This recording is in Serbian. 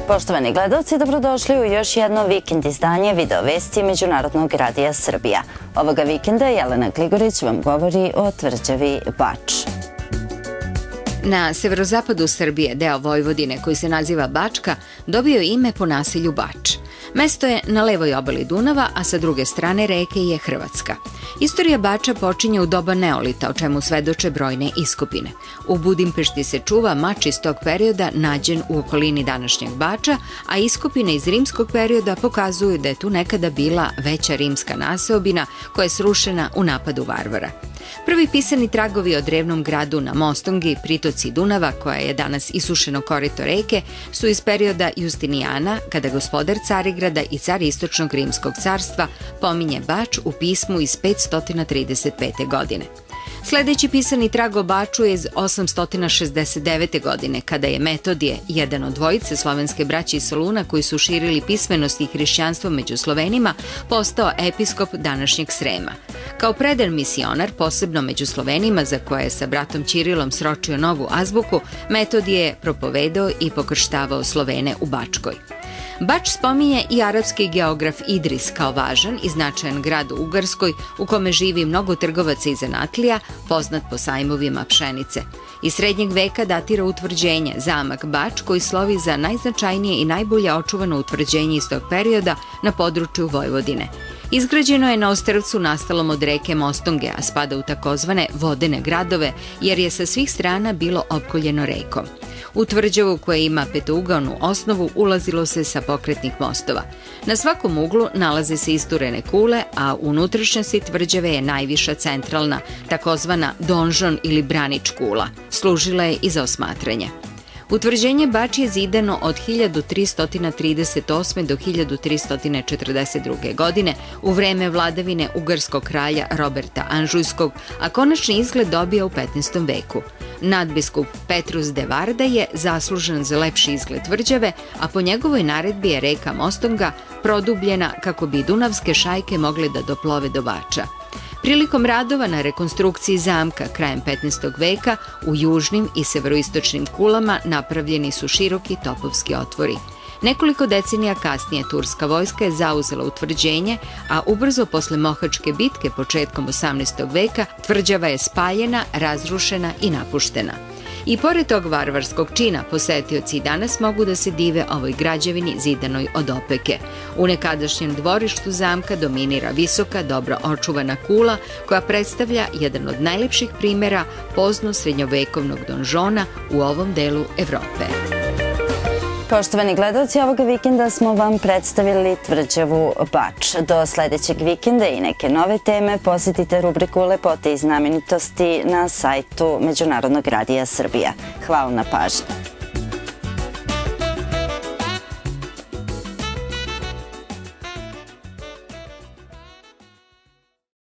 Poštovani gledalci, dobrodošli u još jedno vikend izdanje video vesti Međunarodnog radija Srbija. Ovoga vikenda Jelena Gligorić vam govori o tvrđavi Bač. Na severozapadu Srbije, deo Vojvodine koji se naziva Bačka, dobio je ime po naselju Bač. Mesto je na levoj obali Dunava, a sa druge strane reke je Hrvatska. Istorija Bača počinje u doba neolita, o čemu svedoče brojne iskopine. U Budimpešti se čuva mač iz tog perioda nađen u okolini današnjeg Bača, a iskopine iz rimskog perioda pokazuju da je tu nekada bila veća rimska naseobina koja je srušena u napadu varvara. Prvi pisani tragovi o drevnom gradu na Mostongi, pritoci Dunava, koja je danas isušeno korito reke, su iz perioda Justinijana, kada gospodar Carigrada i car Istočnog rimskog carstva pominje Bač u pismu iz 535. godine. Sledeći pisani trag o Baču je iz 869. godine, kada je Metodije, jedan od dvojice slovenske braće iz Soluna koji su širili pismenost i hrišćanstvo među Slovenima, postao episkop današnjeg Srema. Kao predan misionar, posebno među Slovenima, za koje je sa bratom Ćirilom sročio novu azbuku, Metodije je propovedao i pokrštavao Slovene u Bačkoj. Bač spominje i arapski geograf Idris kao važan i značajan grad u Ugarskoj u kome živi mnogo trgovaca iz zanatlija, poznat po sajmovima pšenice. Iz srednjeg veka datira utvrđenje zamak Bač koji slovi za najznačajnije i najbolje očuvano utvrđenje iz tog perioda na području Vojvodine. Izgrađeno je na ostrvcu nastalom od reke Mostonge, a spada u takozvane vodene gradove jer je sa svih strana bilo opkoljeno rekom. U tvrđavu koja ima petougaonu osnovu ulazilo se sa pokretnih mostova. Na svakom uglu nalaze se isturene kule, a u unutrašnjosti tvrđave je najviša centralna, takozvana donžon ili branič kula. Služila je i za osmatranje. Utvrđenje Bač je zidano od 1338. do 1342. godine u vreme vladavine ugarskog kralja Roberta Anžujskog, a konačni izgled dobija u 15. veku. Nadbiskup Petrus de Varda je zaslužan za lepši izgled tvrđave, a po njegovoj naredbi je reka Mostonga produbljena kako bi dunavske šajke mogle da doplove do Bača. Prilikom radova na rekonstrukciji zamka krajem 15. veka u južnim i severoistočnim kulama napravljeni su široki topovski otvori. Nekoliko decenija kasnije turska vojska je zauzela utvrđenje, a ubrzo posle Mohačke bitke početkom 18. veka tvrđava je spaljena, razrušena i napuštena. I pored tog varvarskog čina, posetioci i danas mogu da se dive ovoj građevini zidanoj od opeke. U nekadašnjem dvorištu zamka dominira visoka, dobro očuvana kula koja predstavlja jedan od najlepših primera pozno srednjovekovnog donžona u ovom delu Evrope. Poštovani gledalci, ovoga vikenda smo vam predstavili tvrđavu Bač. Do sledećeg vikenda i neke nove teme posetite rubriku Lepote i znamenitosti na sajtu Međunarodnog radija Srbija. Hvala na pažnji.